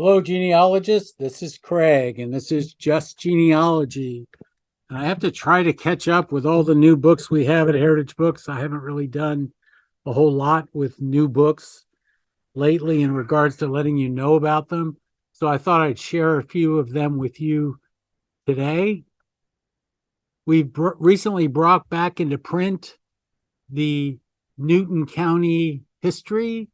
Hello, genealogists. This is Craig, and this is Just Genealogy. And I have to try to catch up with all the new books we have at Heritage Books. I haven't really done a whole lot with new books lately in regards to letting you know about them. So I thought I'd share a few of them with you today. We've recently brought back into print the Newton County history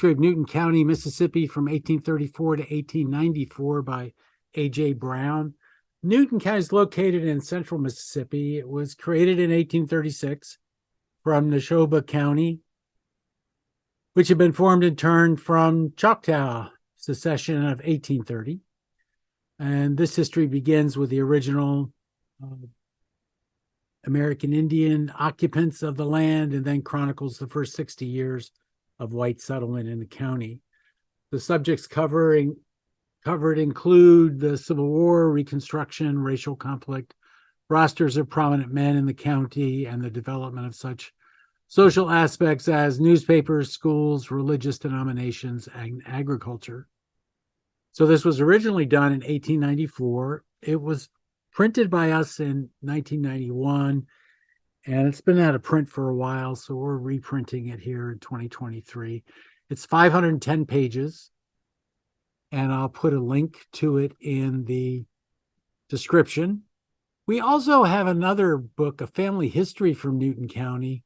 of Newton County, Mississippi from 1834 to 1894 by A.J. Brown. Newton County is located in central Mississippi. It was created in 1836 from Neshoba County, which had been formed in turn from Choctaw secession of 1830. And this history begins with the original American Indian occupants of the land and then chronicles the first 60 years of white settlement in the county. The subjects covered include the Civil War, Reconstruction, racial conflict, rosters of prominent men in the county, and the development of such social aspects as newspapers, schools, religious denominations, and agriculture. So this was originally done in 1894. It was printed by us in 1991. And it's been out of print for a while, so we're reprinting it here in 2023. It's 510 pages, and I'll put a link to it in the description. We also have another book, A Family History from Newton County,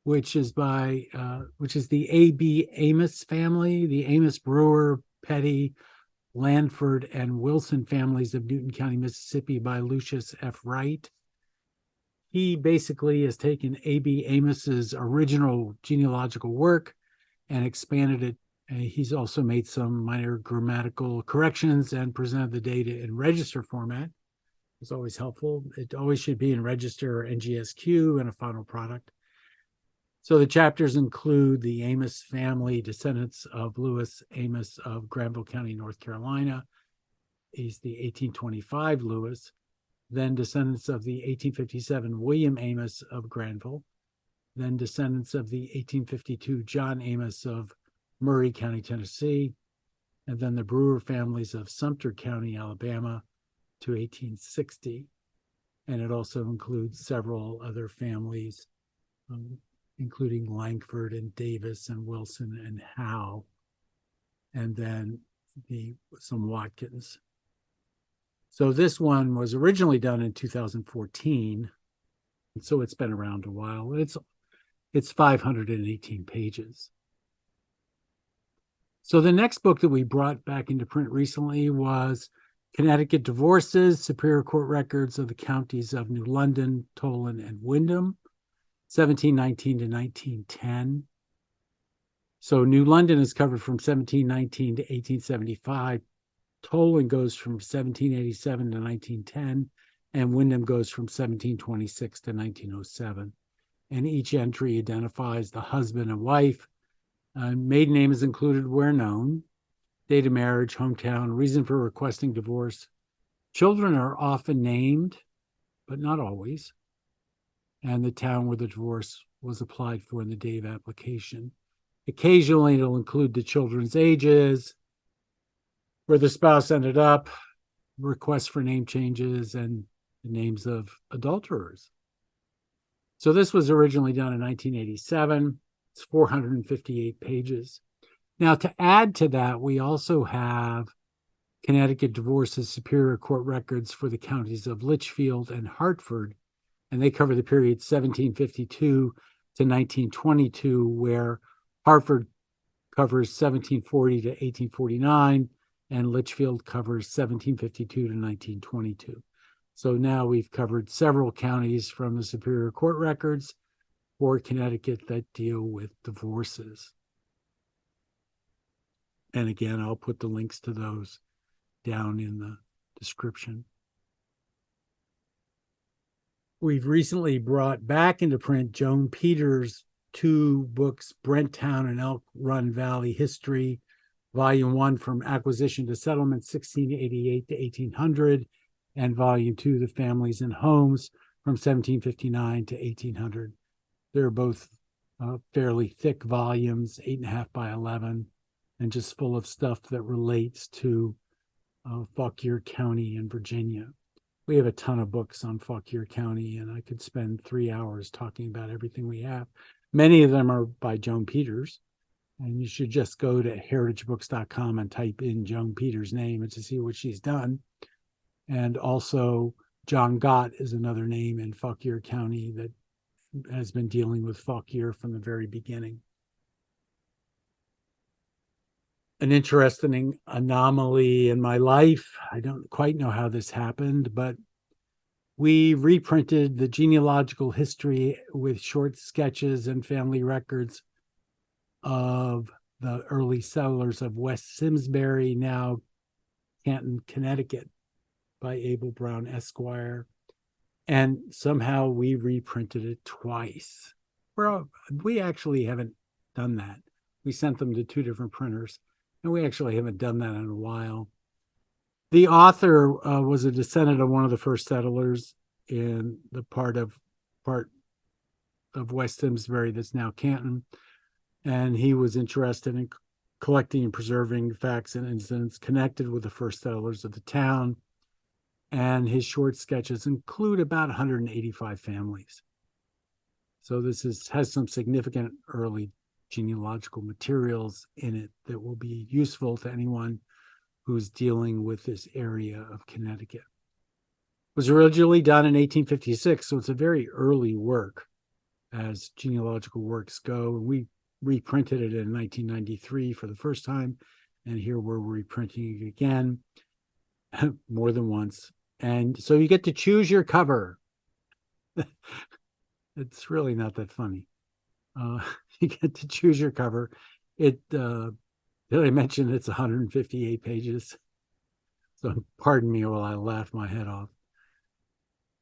which is the A.B. Amos family, the Amos, Brewer, Pettey, Landford, and Wilson families of Newton County, Mississippi by Lucius F. Wright. He basically has taken A.B. Amos's original genealogical work and expanded it. He's also made some minor grammatical corrections and presented the data in register format. It's always helpful. It always should be in register or NGSQ and a final product. So the chapters include the Amos family, descendants of Lewis Amos of Granville County, North Carolina. He's the 1825 Lewis. Then descendants of the 1857 William Amos of Granville, then descendants of the 1852 John Amos of Murray County, Tennessee, and then the Brewer families of Sumter County, Alabama to 1860. And it also includes several other families, including Langford and Davis and Wilson and Howe, and then some Watkins. So this one was originally done in 2014, and so it's been around a while. It's 518 pages. So the next book that we brought back into print recently was Connecticut Divorces, Superior Court Records of the Counties of New London, Tolland, and Windham, 1719 to 1910. So New London is covered from 1719 to 1875. Tolland goes from 1787 to 1910, and Windham goes from 1726 to 1907. And each entry identifies the husband and wife. Maiden name is included where known, date of marriage, hometown, reason for requesting divorce. Children are often named, but not always, and the town where the divorce was applied for in the day of application. Occasionally, it'll include the children's ages, where the spouse ended up, requests for name changes, and the names of adulterers. So this was originally done in 1987. It's 458 pages. Now, to add to that, we also have Connecticut Divorces Superior Court Records for the counties of Litchfield and Hartford, and they cover the period 1752 to 1922, where Hartford covers 1740 to 1849, and Litchfield covers 1752 to 1922. So now we've covered several counties from the Superior Court records for Connecticut that deal with divorces. And again, I'll put the links to those down in the description. We've recently brought back into print Joan Peters' two books, Brent Town and Elk Run Valley History, Volume 1 from Acquisition to Settlement, 1688 to 1800, and Volume 2, The Families and Homes, from 1759 to 1800. They're both fairly thick volumes, 8.5 by 11, and just full of stuff that relates to Fauquier County in Virginia. We have a ton of books on Fauquier County, and I could spend 3 hours talking about everything we have. Many of them are by Joan Peters, and you should just go to heritagebooks.com and type in Joan Peters' name and to see what she's done. And also, John Gott is another name in Fauquier County that has been dealing with Fauquier from the very beginning. An interesting anomaly in my life. I don't quite know how this happened, but we reprinted the genealogical history with short sketches and family records of the early settlers of West Simsbury, now Canton, Connecticut, by Abel Brown Esquire. And somehow we reprinted it twice. We actually haven't done that. We sent them to 2 different printers, and we actually haven't done that in a while. The author was a descendant of one of the first settlers in the part of West Simsbury that's now Canton, and he was interested in collecting and preserving facts and incidents connected with the first settlers of the town. And his short sketches include about 185 families. So this has some significant early genealogical materials in it that will be useful to anyone who's dealing with this area of Connecticut. It was originally done in 1856, so it's a very early work as genealogical works go. We reprinted it in 1993 for the first time, and here we're reprinting it again more than once. And so you get to choose your cover. It's really not that funny. You get to choose your cover. Did I mention it's 158 pages? So pardon me while I laugh my head off.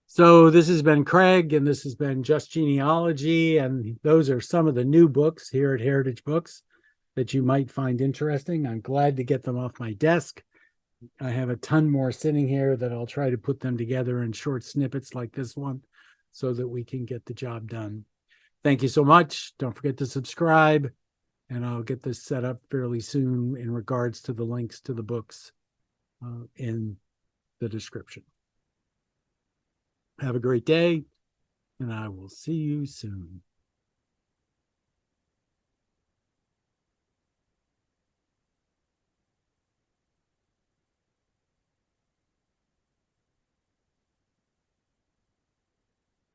So this has been Craig, and this has been Just Genealogy, and those are some of the new books here at Heritage Books that you might find interesting. I'm glad to get them off my desk. I have a ton more sitting here that I'll try to put them together in short snippets like this one so that we can get the job done. Thank you so much. Don't forget to subscribe, and I'll get this set up fairly soon in regards to the links to the books in the description. Have a great day, and I will see you soon.